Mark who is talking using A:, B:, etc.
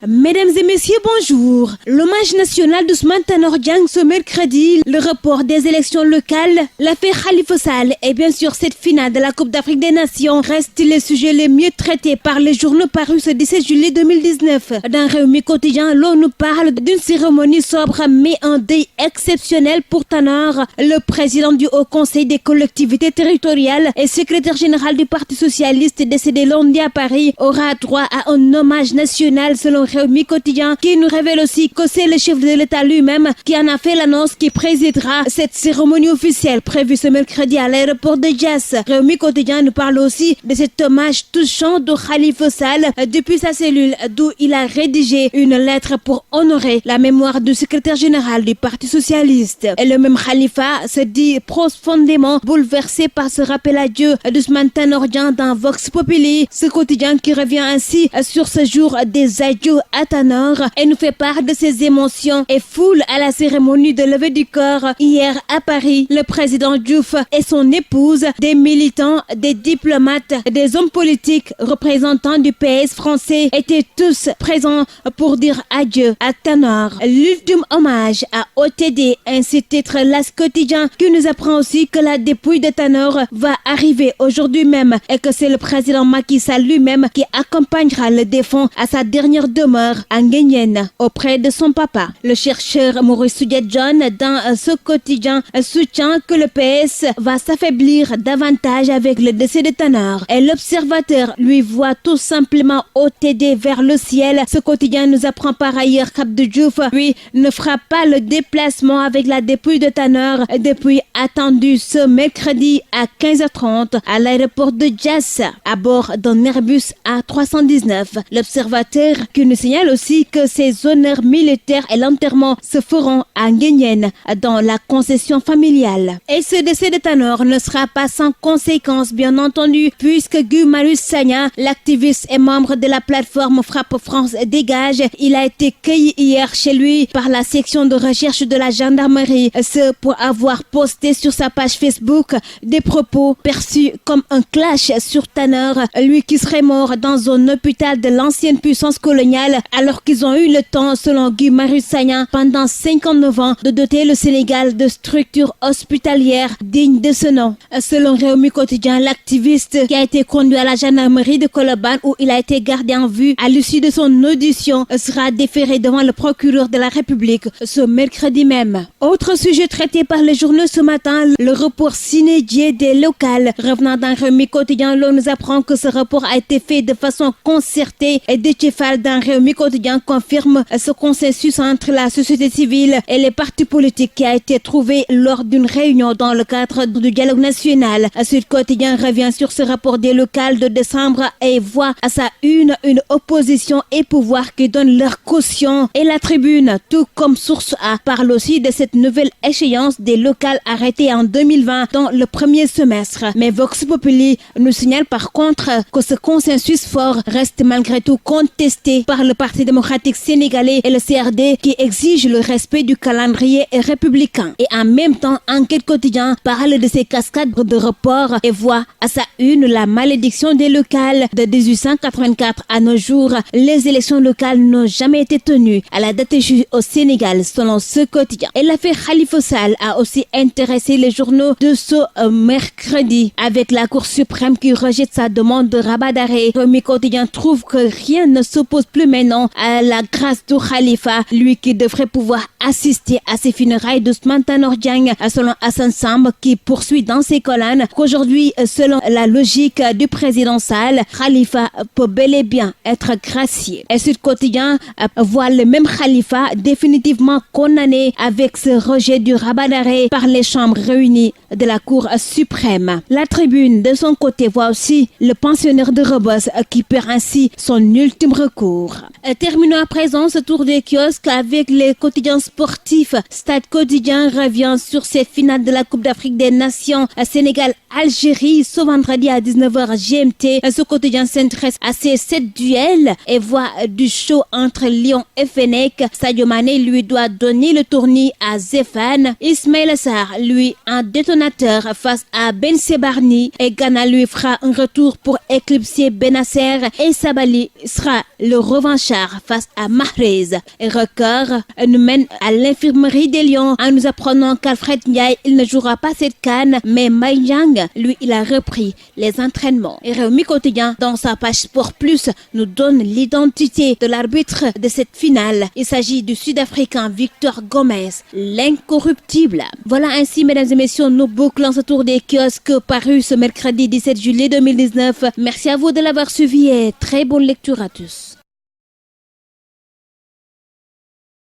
A: Mesdames et messieurs, bonjour. L'hommage national d'Ousmane Tanor Dieng ce mercredi, le report des élections locales, l'affaire Khalifa Sall et bien sûr cette finale de la Coupe d'Afrique des Nations restent les sujets les mieux traités par les journaux parus ce 17 juillet 2019. Dans Rewmi Quotidien, l'on nous parle d'une cérémonie sobre mais un deuil exceptionnel pour Tanor. Le président du Haut Conseil des collectivités territoriales et secrétaire général du Parti socialiste décédé lundi à Paris aura droit à un hommage national selon Rewmi Quotidien, qui nous révèle aussi que c'est le chef de l'État lui-même qui en a fait l'annonce, qui présidera cette cérémonie officielle prévue ce mercredi à l'aéroport de Diass. Rewmi Quotidien nous parle aussi de cet hommage touchant de Khalifa Sall depuis sa cellule, d'où il a rédigé une lettre pour honorer la mémoire du secrétaire général du Parti socialiste. Et le même Khalifa se dit profondément bouleversé par ce rappel à Dieu d'Ousmane Tanor Dieng dans Vox Populi, ce quotidien qui revient ainsi sur ce jour des adieux à Tanor et nous fait part de ses émotions et foule à la cérémonie de levée du corps hier à Paris. Le président Diouf et son épouse, des militants, des diplomates, des hommes politiques, représentants du PS français étaient tous présents pour dire adieu à Tanor. L'ultime hommage à OTD, ainsi titre L'As Quotidien, qui nous apprend aussi que la dépouille de Tanor va arriver aujourd'hui même et que c'est le président Macky Sall lui-même qui accompagnera le défunt à sa dernière demeure à Nguyen auprès de son papa. Le chercheur Maurice Soudieff-John dans ce quotidien soutient que le PS va s'affaiblir davantage avec le décès de Tanor et l'observateur lui voit tout simplement OTD vers le ciel. Ce quotidien nous apprend par ailleurs qu'Abdou Diouf, lui, ne fera pas le déplacement avec la dépouille de Tanor depuis attendu ce mercredi à 15h30 à l'aéroport de Diass à bord d'un Airbus A319. L'observateur qui nous signale aussi que ces honneurs militaires et l'enterrement se feront à Nguyen dans la concession familiale. Et ce décès de Tanor ne sera pas sans conséquences, bien entendu, puisque Guy Marius Sagna, l'activiste et membre de la plateforme Frappe France Dégage, il a été cueilli hier chez lui par la section de recherche de la gendarmerie, ce pour avoir posté sur sa page Facebook des propos perçus comme un clash sur Tanor, lui qui serait mort dans un hôpital de l'ancienne puissance coloniale alors qu'ils ont eu le temps, selon Guy Marius Sagna, pendant 59 ans, de doter le Sénégal de structures hospitalières dignes de ce nom. Selon Rewmi Quotidien, l'activiste qui a été conduit à la gendarmerie de Colobane où il a été gardé en vue à l'issue de son audition sera déféré devant le procureur de la République ce mercredi même. Autre sujet traité par les journaux ce matin, le report sine die des locales. Revenant dans Rewmi Quotidien, l'on nous apprend que ce report a été fait de façon concertée et Déthié Fall dans Rewmi Quotidien confirme ce consensus entre la société civile et les partis politiques qui a été trouvé lors d'une réunion dans le cadre du dialogue national. Sud Quotidien revient sur ce rapport des locales de décembre et voit à sa une opposition et pouvoir qui donnent leur caution. Et la Tribune, tout comme Source A, parle aussi de cette nouvelle échéance des locales arrêtées en 2020 dans le premier semestre. Mais Vox Populi nous signale par contre que ce consensus fort reste malgré tout contesté par le Parti démocratique sénégalais et le CRD qui exigent le respect du calendrier républicain. Et en même temps, Enquête Quotidien parle de ces cascades de report et voit à sa une la malédiction des locales. De 1884 à nos jours, les élections locales n'ont jamais été tenues à la date échue au Sénégal, selon ce quotidien. Et l'affaire Khalifa Sall a aussi intéressé les journaux de ce mercredi, avec la Cour suprême qui rejette sa demande de rabat d'arrêt. Rewmi Quotidien trouve que rien ne s'oppose plus maintenant à la grâce du Khalifa, lui qui devrait pouvoir assister à ces funérailles d'Ousmane Tanor Dieng, selon Hassan Samb, qui poursuit dans ses colonnes qu'aujourd'hui, selon la logique du président Sall, Khalifa peut bel et bien être gracié. Et Sud Quotidien voit le même Khalifa définitivement condamné avec ce rejet du rabat d'arrêt par les chambres réunies de la Cour suprême. La Tribune, de son côté, voit aussi le pensionnaire de Rebeuss qui perd ainsi son ultime recours. Terminons à présent ce tour des kiosques avec les quotidiens sportifs. Stade Quotidien revient sur cette finale de la Coupe d'Afrique des Nations Sénégal-Algérie ce vendredi à 19h GMT. Ce quotidien s'intéresse à ces 7 duels et voit du show entre Lyon et Fennec. Sadio Mané lui doit donner le tournis à Zéphane. Ismaïla Sarr, lui, en détention détonateur face à Ben Sebarni et Ghana lui fera un retour pour éclipser Benacer et Sabali sera le revanchard face à Mahrez. Et Record nous mène à l'infirmerie des Lions en nous apprenant qu'Alfred Ndiaye, il ne jouera pas cette CAN, mais Mbaye Niang, lui, il a repris les entraînements. Et Rewmi Quotidien, dans sa page Sport Plus, nous donne l'identité de l'arbitre de cette finale. Il s'agit du Sud-Africain Victor Gomez, l'incorruptible. Voilà ainsi, mesdames et messieurs, nous bouclons ce tour des kiosques paru ce mercredi 17 juillet 2019. Merci à vous de l'avoir suivi et très bonne lecture à tous.